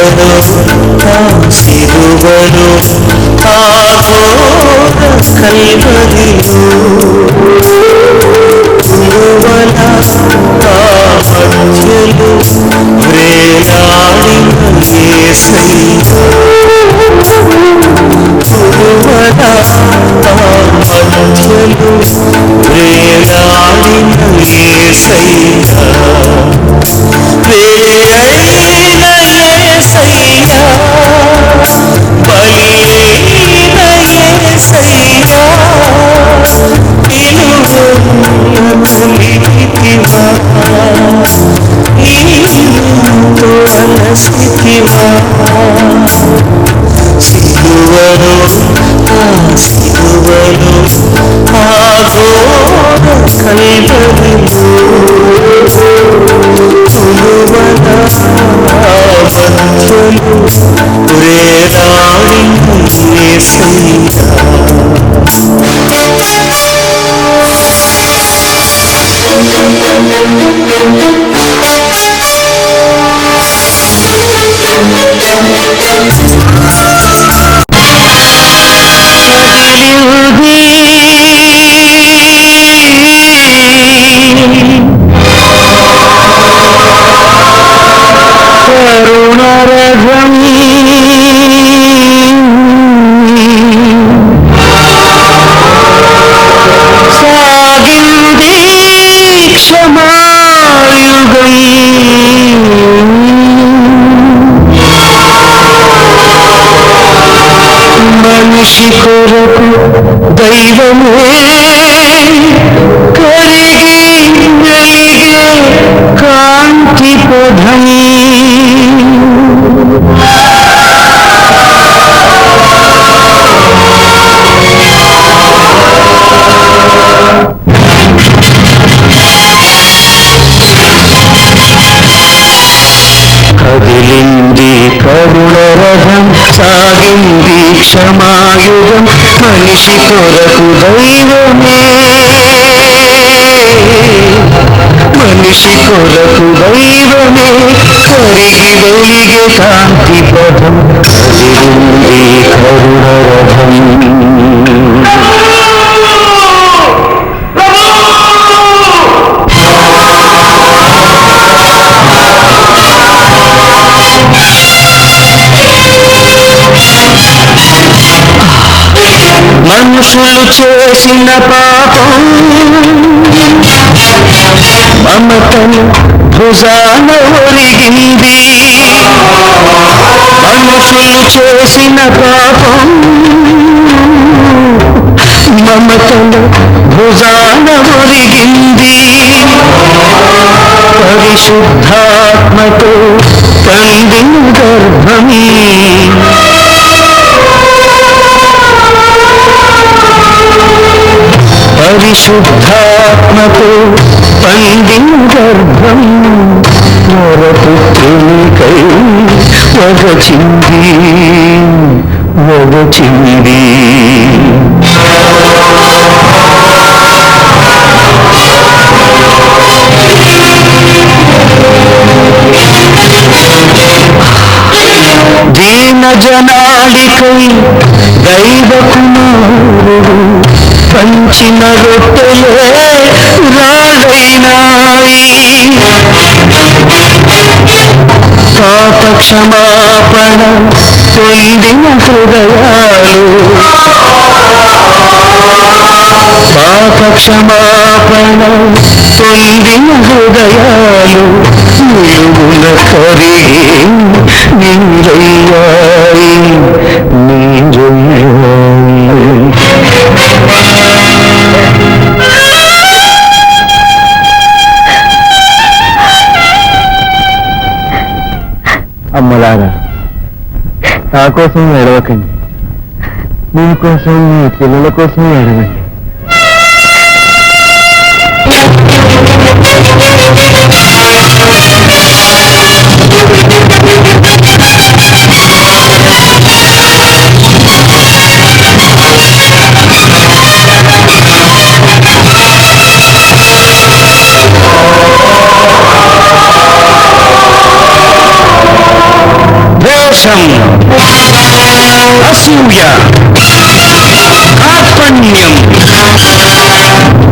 ఆ సిలువలో ఆ ఘోర కల్వరిలో పురువల ఆ మధ్యలో వేలాడిన యేసయ్య పురువల ఆ మధ్యలో వేలాడిన యేసయ్య వేరైన యేసయ్య బలియైన యేసయ్య నిలువెన్నలితివా ఈతో అలసితివా సిలువలో ఆ సిలువలో ఆ ఘోర కల్వరిలో పులువల మధ్యలో వేలాడిన యేసయ్య మనిషి కొరకు దైవమే కరిగి వెలిగే కాంతి పదం కదిలింది కరుణరథం సాగింది క్షమాయుగం మనిషి కొరకు దైవమే మనిషి కొరకు దైవమే కరిగి వెలిగే కాంతి పదం కదిలింది కరుణరథం మనుషులు చేసిన పాపం మమతను భుజాన ఒరిగింది మనుషులు చేసిన పాపం మమతను భుజాన ఒరిగింది పరిశుద్ధాత్మతో కందిన గర్భమే పరిశుద్ధాత్మతో పండిన గర్భం వరపుత్రునికై వగచింది దీన జనాళికై దైవ కుమారుడు పంచిన రొట్టెలే రాళ్ళైనాయి పాప క్షమాపణ పొందిన హృదయాలు పాప క్షమాపణ పొందిన హృదయాలు నిలువున కరిగి నీరయ్యాయి అమ్మలారా నా కోసం ఏడవకండి మీకోసం మీ పిల్లల కోసం ఏడవండి ద్వేషం, అసూయ, కార్పణ్యం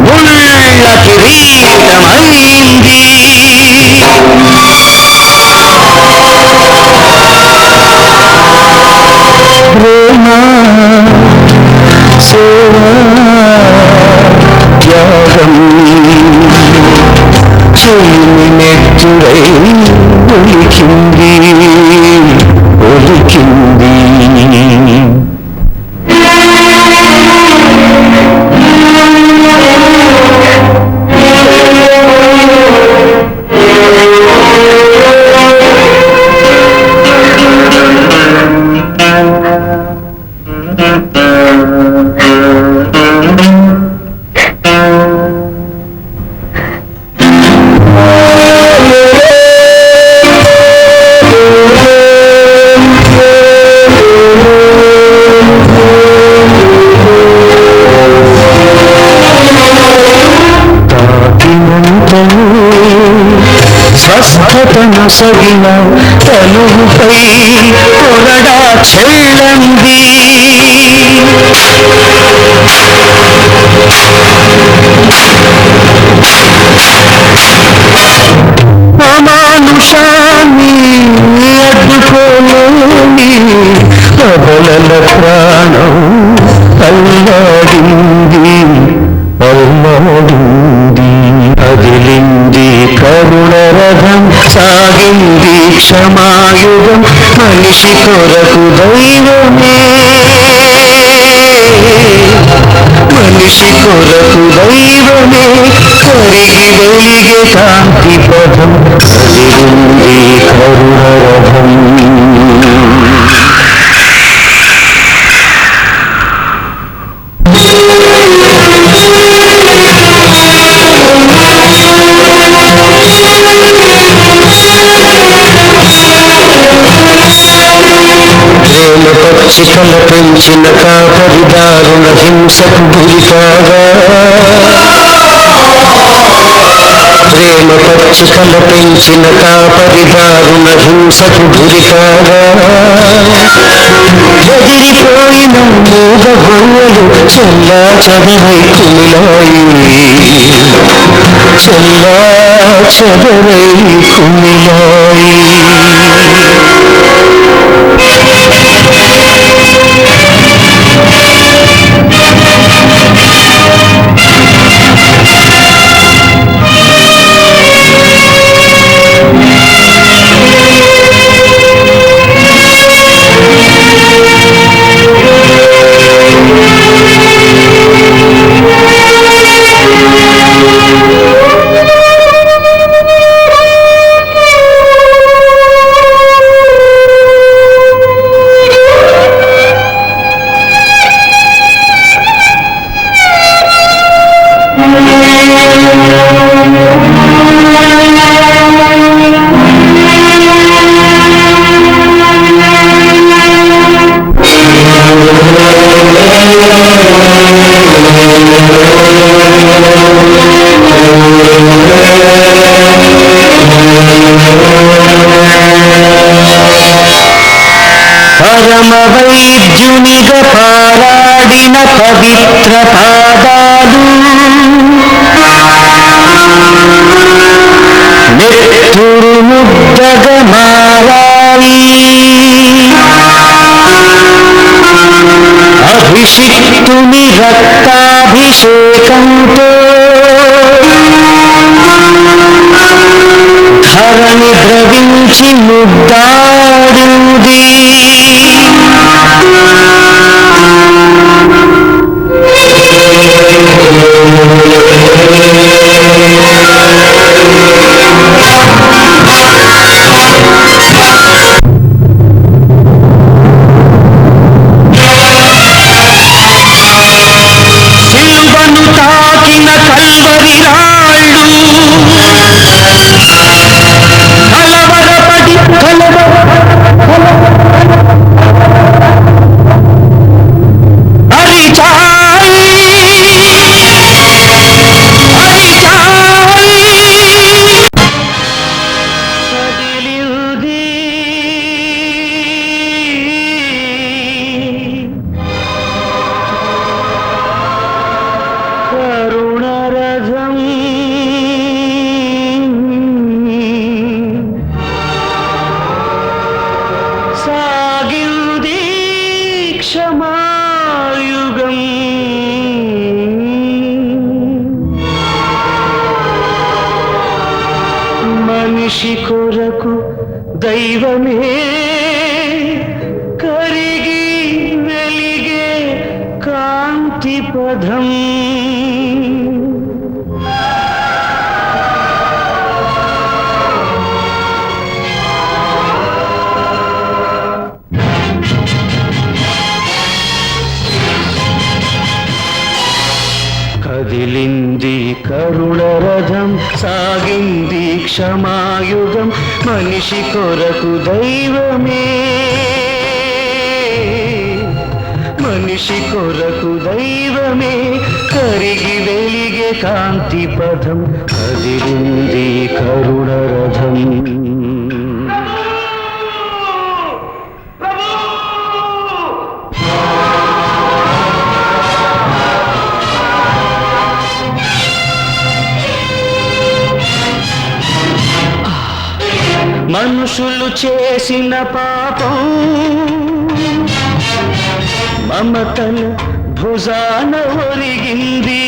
ముళ్ళ కిరీటమైంది. ప్రేమ, సేవ, త్యాగం చేయి నెత్తురై ఒలికింది ఒలికింది. స్వస్థతను సగిన తనుపై కొరడా చెల్లంది. అమానుషాన్ని అడ్డుకోలేని అబలల ప్రాణం అల్లాడింది అల్లాడింది. అదిలింది కరుణరథం, సాగింది క్షమాయుగం. మనిషి కొరకు దైవమే, మనిషి కొరకు దైవమే కరిగి వెలిగే కాంతి పథం. అదిలింది కరుణరథం. ప్రేమ పచ్చికల పెంచిన కాపరి దారుణ హింసకు గురి కాగా. ప్రేమ పచ్చికల పెంచిన కాపరి దారుణ హింసకు గురి కాగా. ఎదిరిపోయిన మూగ గొర్రెలు చెల్లా చెదరై కుమిలాయి, చెల్లా చెదరై కుమిలాయి. పరమ వైద్యునిగా పారాడిన పవిత్ర పాదాలు, నెత్తురు ముద్దగా మారాయి. అభిషిక్తుని రక్తాభిషేకంతో ధరణి ద్రవించి ముద్దాడింది. సిల్వను తాకిన కల్వరి రాళ్ళు కలవరపడి క్షమాయుగం. మనిషి కొరకు దైవమే కరిగి వెలిగే కాంతి పదం. కదిలింది కరుణ రథం, సాగింది క్షమాయుగం. మనిషి కొరకు దైవమే, మనిషి కొరకు దైవమే కరిగి వెలిగే కాంతి పదం. కదిలింది కరుణ రథం. మనుషులు చేసిన పాపం మమతల భుజాన ఒరిగింది.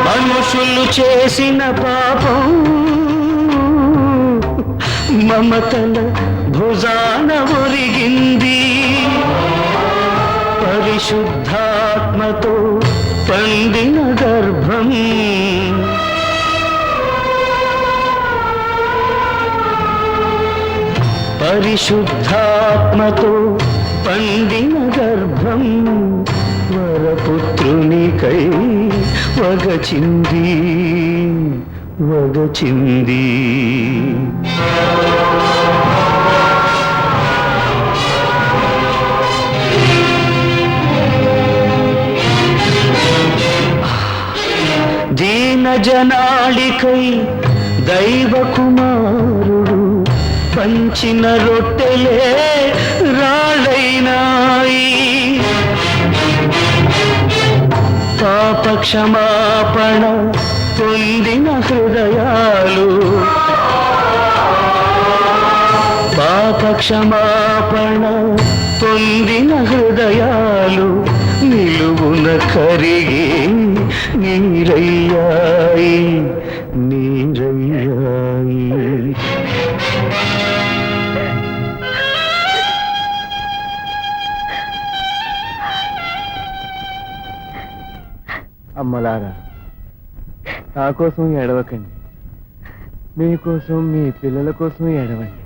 మనుషులు చేసిన పాపం మమతల భుజాన ఒరిగింది. పరిశుద్ధాత్మతో పండిన గర్భం, పరిశుద్ధాత్మతో పండిన గర్భం వరపుత్రునికై వగచింది వగచింది. దీన జనాళికై దైవ కుమారుడు పంచిన రొట్టెలే రాళ్ళైనాయి. పాప క్షమాపణ పొందిన హృదయాలు, పాప క్షమాపణ పొందిన హృదయాలు నిలువున కరిగి నీరయ్యాయి నీరయ్యాయి. అమ్మలారా, నా కోసం ఏడవకండి, మీకోసం మీ పిల్లల కోసం ఏడవండి.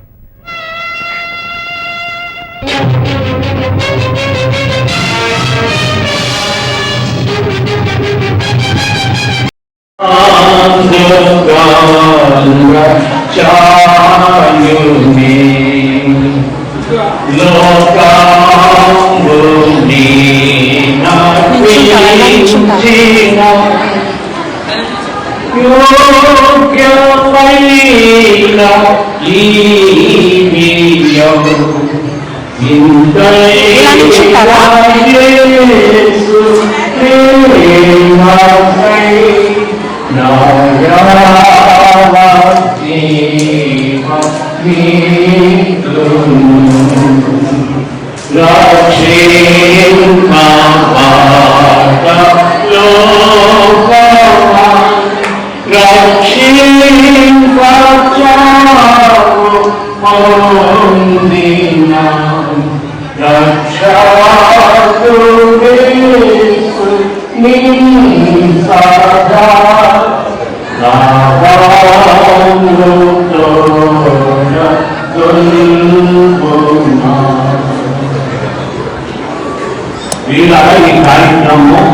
ఈ కార్యక్రమం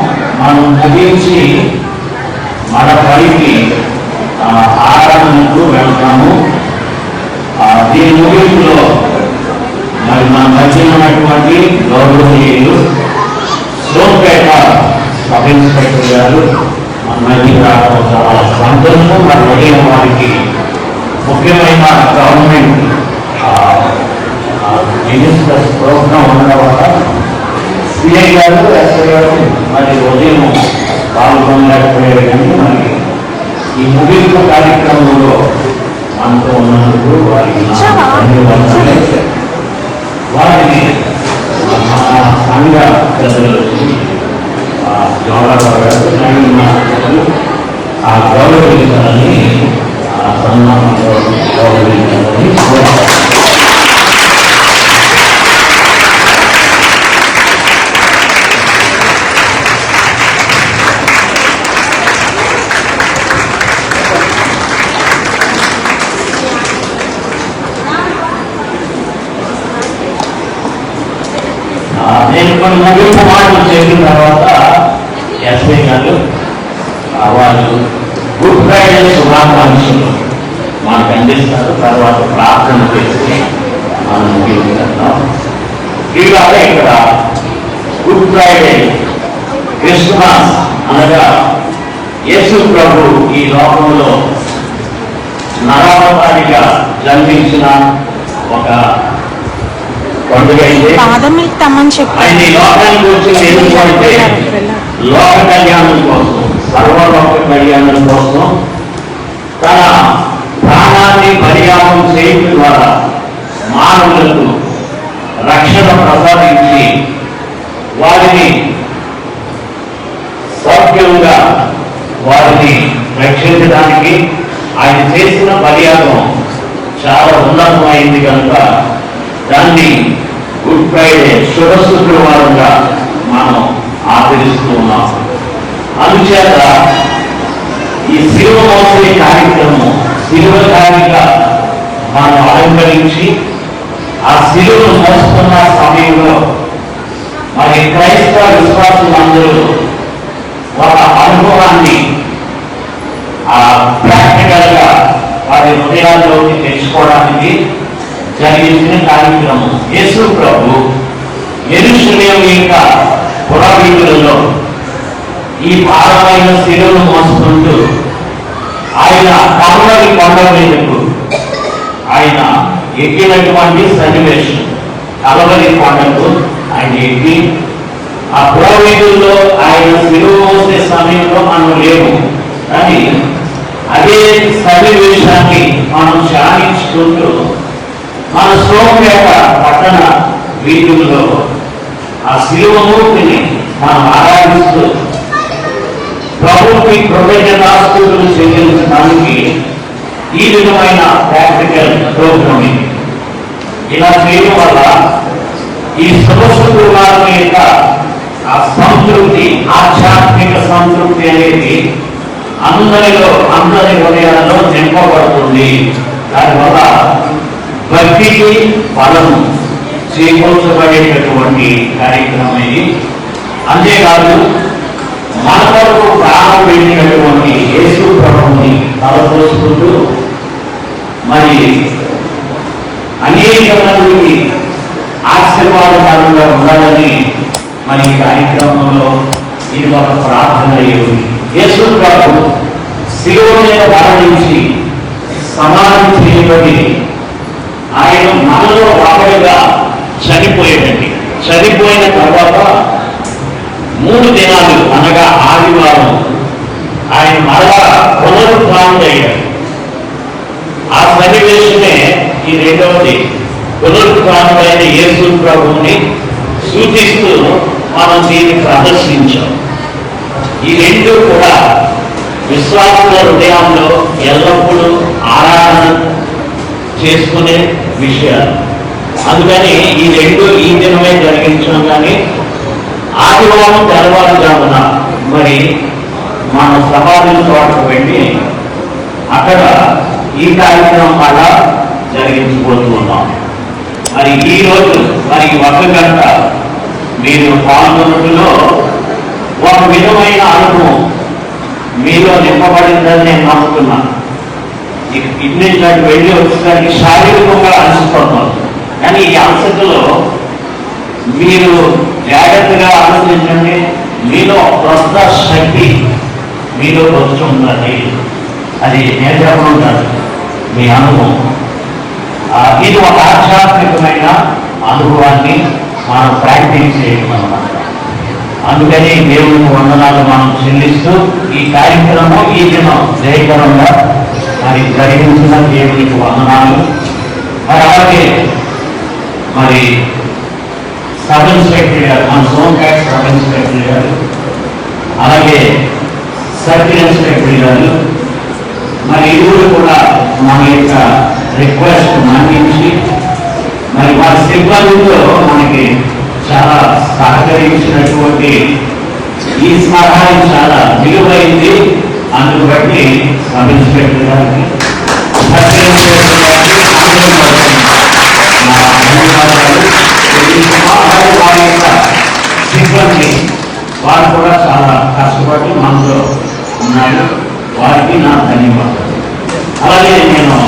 మనం ముగించి మన పనికి ఆరాధనకు వెళ్తాము. దీని ముగింపులో మరి మన మధ్య ఉన్నటువంటి గౌరవనీయులు సోంపేట సబ్ ఇన్స్పెక్టర్ గారు మన మధ్య రావడం చాలా సంతోషం. మరి ఉదయం వారికి ముఖ్యమైన గవర్నమెంట్ మినిస్టర్స్ ప్రోగ్రాం ఉండడం వల్ల సిఐ గారు ఎస్ఐ గారు మరి ఉదయం పాల్గొనలేకపోయారు. కానీ మరి ఈ ముగింపు కార్యక్రమంలో మనతో ఉన్నందుకు వారికి ధన్యవాదాలు. వారిని నేను కొన్ని ముగింపు మాటలు చెప్పిన తర్వాత ఎస్ఐ గారు వాళ్ళు గుడ్ ఫ్రైడే శుభాకాంక్షలు మనకు అందిస్తారు. తర్వాత ప్రార్థన చేసి మనం ముగించుకుంటాం. ఇవాళ ఇక్కడ గుడ్ ఫ్రైడే క్రిస్మస్ అనగా యేసు ప్రభు ఈ లోకంలో నరావతారిగా జన్మించిన ఒక పండుగ అయితే ఆయన ఈ లోకానికి వచ్చింది ఎందుకంటే లోక కళ్యాణం కోసం, సర్వలోక కళ్యాణం కోసం తన ప్రాణాన్ని బలియాగం చేయడం ద్వారా మానవులకు రక్షణ ప్రసాదించి వారిని సౌఖ్యంగా వారిని రక్షించడానికి ఆయన చేసిన బలియాగం చాలా ఉన్నతమైంది కనుక దాన్ని గుడ్ ఫ్రైడే శుభ శుక్రవారంగా మనం ఆచరిస్తూ ఉన్నాం. అందుచేత ఈ శిలువ మోసే కార్యక్రమం శిలువధారిగా మనం అలంకరించి ఆ శిలువను మోస్తున్న సమయంలో మరి క్రైస్తవ విశ్వాసులందరూ ఒక అనుభవాన్ని ప్రాక్టికల్ గా వారి హృదయాల్లోకి తెచ్చుకోవడానికి జరిగించిన కార్యక్రమం. యేసు ప్రభు యెరూషలేము యొక్క పురవీధులలో ఈ భారమైన శిలువను మోసుకుంటూ ఆయన కల్వరి కొండ మీదకు ఆయన ఎక్కినటువంటి సన్నివేశం. కల్వరి కొండకు ఆయన ఎక్కి ఆ పురవీధుల్లో ఆయన శిలువ మోసే సమయంలో మనం లేవు, కానీ అదే సన్నివేశాన్ని మనం ధ్యానించుకుంటూ మన సోమపేట పట్టణ వీధుల్లో ఆ శిలువమూర్తిని మనం ఆరాధిస్తూ ప్రభుత్వ కృతజ్ఞతాస్తుతులు చెల్లించడానికి ఈ విధమైన ప్రాక్టికల్ ప్రోగ్రామ్ ఇది. ఇలా చేయడం వల్ల ఈ శుభశుక్రవారం యొక్క ఆ సంతృప్తి, ఆధ్యాత్మిక సంతృప్తి అనేది అందరి హృదయాల్లో నింపబడుతుంది. దానివల్ల భక్తికి బలము చేకూర్చబడేటటువంటి కార్యక్రమం ఇది. అంతేకాదు మన కొరకు ప్రాణం పెట్టినటువంటి యేసు ప్రభువుని తలపోసుకుంటూ మరి అనేక మందికి ఆశీర్వాదకరంగా ఉండాలని మరి ఈ కార్యక్రమంలో ఇది ఒక ప్రార్థన అయ్యింది. యేసు ప్రభు శిలువ మీద మరణించి సమాధి చేయబడి ఆయన మనలో ఒకరిగా చనిపోయేటండి. చనిపోయిన తర్వాత 3 దినాలు అనగా ఆదివారం ఆయన మరలా పునరుద్ధానుడయ్యాడు. ఆ సన్నివేశమే ఈ రెండవది. పునరుద్ధానుడైన యేసు ప్రభువుని సూచిస్తూ మనం దీన్ని ప్రదర్శించాం. ఈ రెండు కూడా విశ్వాసుల హృదయంలో ఎల్లప్పుడూ ఆరాధన చేసుకునే విషయాలు. అందుకని ఈ రెండు ఈ దినమే జరిగించాం. కానీ ఆదివారం తెల్లవారుజామున మరి మన సమాధుల చోటకు వెళ్ళి అక్కడ ఈ కార్యక్రమం అలా జరిగించబోతూ ఉన్నాం. మరి ఈ రోజు మరి 1 గంట మీరు పాల్గొనటంలో ఒక విధమైన అనుభవం మీలో నింపబడిందని నేను నమ్ముతున్నాను. ఇటు నుంచి అటు వెళ్ళి వచ్చేసరికి శారీరకంగా అలసిపోతాం. కానీ ఈ అలసటలో మీరు జాగ్రత్తగా ఆలోచించండి. మీలో కొత్త శక్తి మీలో వస్తుందండి. అది నేను చెప్పడం కాదు, మీ అనుభవం. ఇది ఒక ఆధ్యాత్మికమైన అనుభవాన్ని మనం ప్రాక్టీస్ చేయడం అన్నమాట. అందుకని దేవునికి వందనాలు మనం చెల్లిస్తూ ఈ కార్యక్రమం ఈ దినం జయకరంగా మరి జరిగించిన దేవునికి వందనాలు. మరి అలాగే మరి సబ్ ఇన్స్పెక్టర్ గారు, మన సోంపేట సబ్ ఇన్స్పెక్టర్ గారు, అలాగే సర్కిల్ ఇన్స్పెక్టర్ గారు, మరి ఇరువురు కూడా మన యొక్క రిక్వెస్ట్ మన్నించి మరి వారి సిబ్బందితో మనకి చాలా సహకరించినటువంటి ఈ సహాయం చాలా విలువైంది. అందుకు బట్టి సబ్ ఇన్స్పెక్టర్ గారికి, సర్కిల్ ఇన్స్పెక్టర్ గారికి ధన్యవాదాలు. వారి యొక్క సిబ్బంది వారు కూడా చాలా కష్టపడి మనలో ఉన్నారు. వారికి నా ధన్యవాదాలు. అలాగే నేను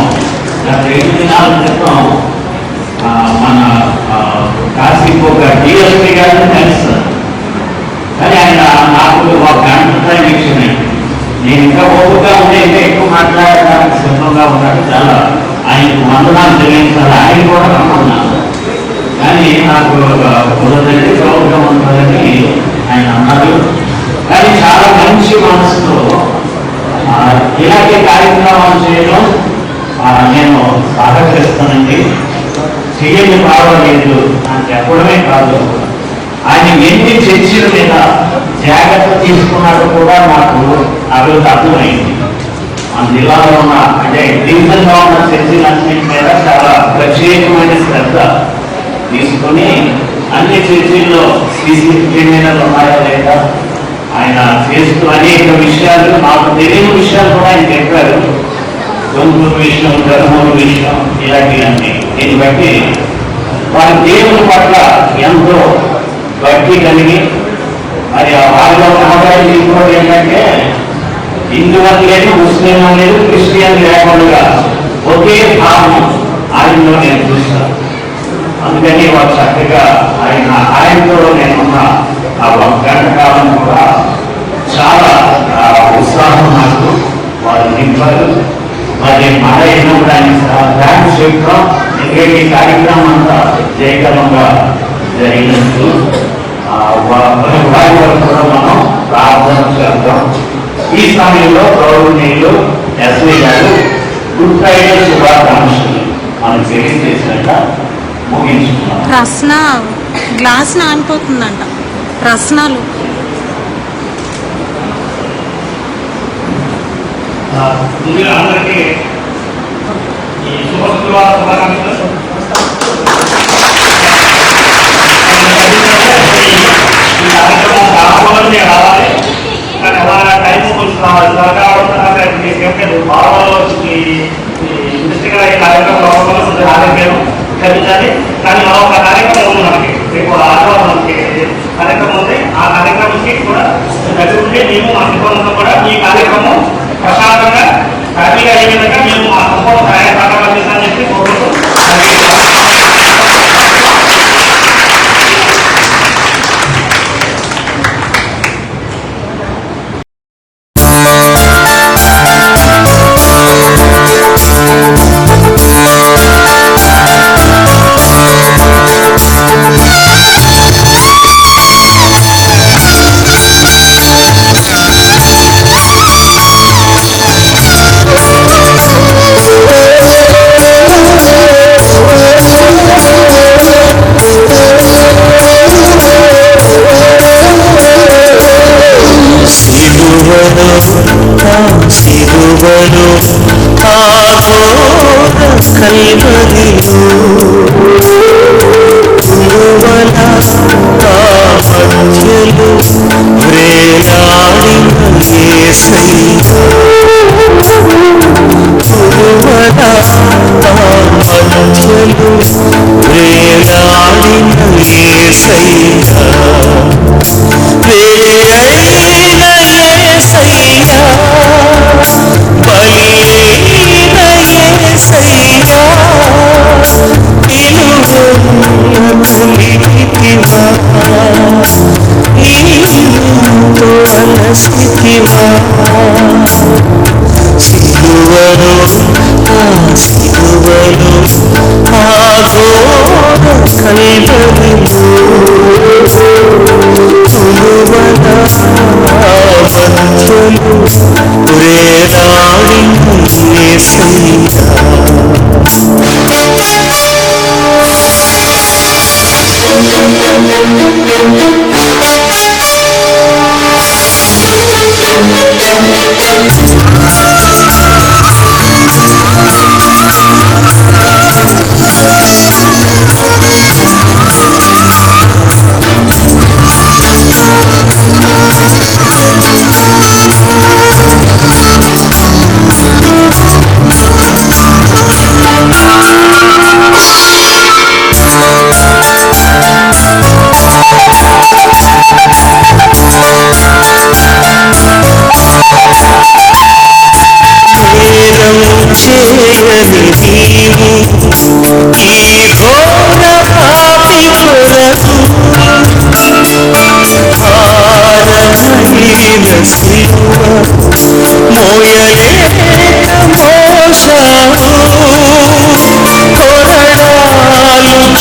గత 5 దినాల క్రితం మన కాశీకి ఒక డిఎస్పీ గారిని కలుస్తాను. కానీ ఆయన నాకు ఒక గంట టైం ఇచ్చింది. నేను ఇంకా ఓపుగా ఉంటే ఇంకా ఎక్కువ మాట్లాడడానికి సిద్ధంగా ఉన్నాడు. చాలా ఆయనకు వందనాలు తెలియజేస్తారు. ఆయన కూడా రమ్మన్నాను. కానీ నాకు కుదరదండి, సౌకర్యం ఉంటుందని ఆయన అన్నారు. కానీ చాలా మంచి మనసుతో ఇలాంటి కార్యక్రమాలు చేయడం నేను సహకరిస్తానండి. చెయ్యని పర్వాలేదు అని చెప్పడమే కాదు, ఆయన ఎన్ని చర్చల మీద జాగ్రత్త తీసుకున్నాడో కూడా నాకు అభివృద్ధి అర్థమైంది. మన జిల్లాలో ఉన్న అంటే డివిజన్గా ఉన్న చర్చలన్నింటి మీద చాలా ప్రత్యేకమైన శ్రద్ధ తీసుకొని అన్ని చర్చల్లో సీసీ కెమెరాలు ఉన్నాయా లేదా ఆయన చేస్తూ అనేక విషయాలు, నాకు తెలియని విషయాలు కూడా ఆయన చెప్పారు. గొంతూరు విషయం, ధర్మూరు విషయం, ఇలాంటివన్నీ. దీన్ని బట్టి వారి దేవుని పట్ల ఎంతో భక్తి కలిగి మరి వారిలో సమాజాన్ని తీసుకోవడం ఏంటంటే హిందూ అని లేదు, ముస్లిం అని లేదు, క్రిస్టియన్ లేకుండా ఒకే భావం ఆయనలో నేను చూస్తాను. అందుకని వారు చక్కగా ఆయనతో నేనున్న ఆ 1 గంట కాలం కూడా చాలా ఉత్సాహం నాకు వారు నింపారు. మరి మాట అయినప్పుడు ఆయన థ్యాంక్స్ చెప్తాం. ఎందుకంటే ఈ కార్యక్రమం అంతా జయకరంగా జరిగినట్టు వారి వరకు కూడా మనం ప్రార్థన చేద్దాం. ఈ సమయంలో గౌరవనీయులు ఎస్ఐ గారు గుడ్ ఫ్రైడే శుభాకాంక్షలు మనకు తెలియజేసినాక ముగించుకున్నాం. ప్రశ్న గ్లాస్ నానిపోతుందంట. ప్రశ్నలు ముందుగా అందరికీ ఈ శుభాకాంక్షలు. ఈ కార్యక్రమం రావాలని రావాలి, కానీ అలా టైం కొంచెం బాగా ఇండస్ట్రీగా ఈ కార్యక్రమం రావాలని రాలేకపోయాము ఖచ్చితంగా. కానీ మనం ఒక కార్యక్రమం ఉంది, మనకి రేపు ఆదివారం మనకి కార్యక్రమం ఉంది. ఆ కార్యక్రమానికి కూడా దగ్గర ఉంటే మేము మా సిబ్బందితో కూడా ఈ కార్యక్రమం ప్రశాంతంగా హ్యాపీగా అయ్యే విధంగా మేము మా సంపూర్ణ సహాయ సహకారాలు చేస్తామని చెప్పి కోరుకుంటూ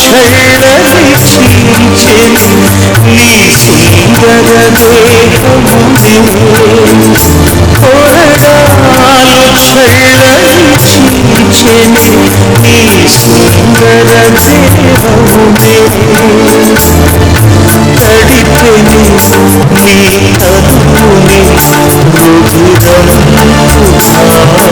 చళ్ళని చీల్చెను నీ సుందర దేహమునే కొరడాలు చళ్ళని చీల్చెను నీ సుందర దేహమునే తడిపెను నీ తనువుని రుధిరము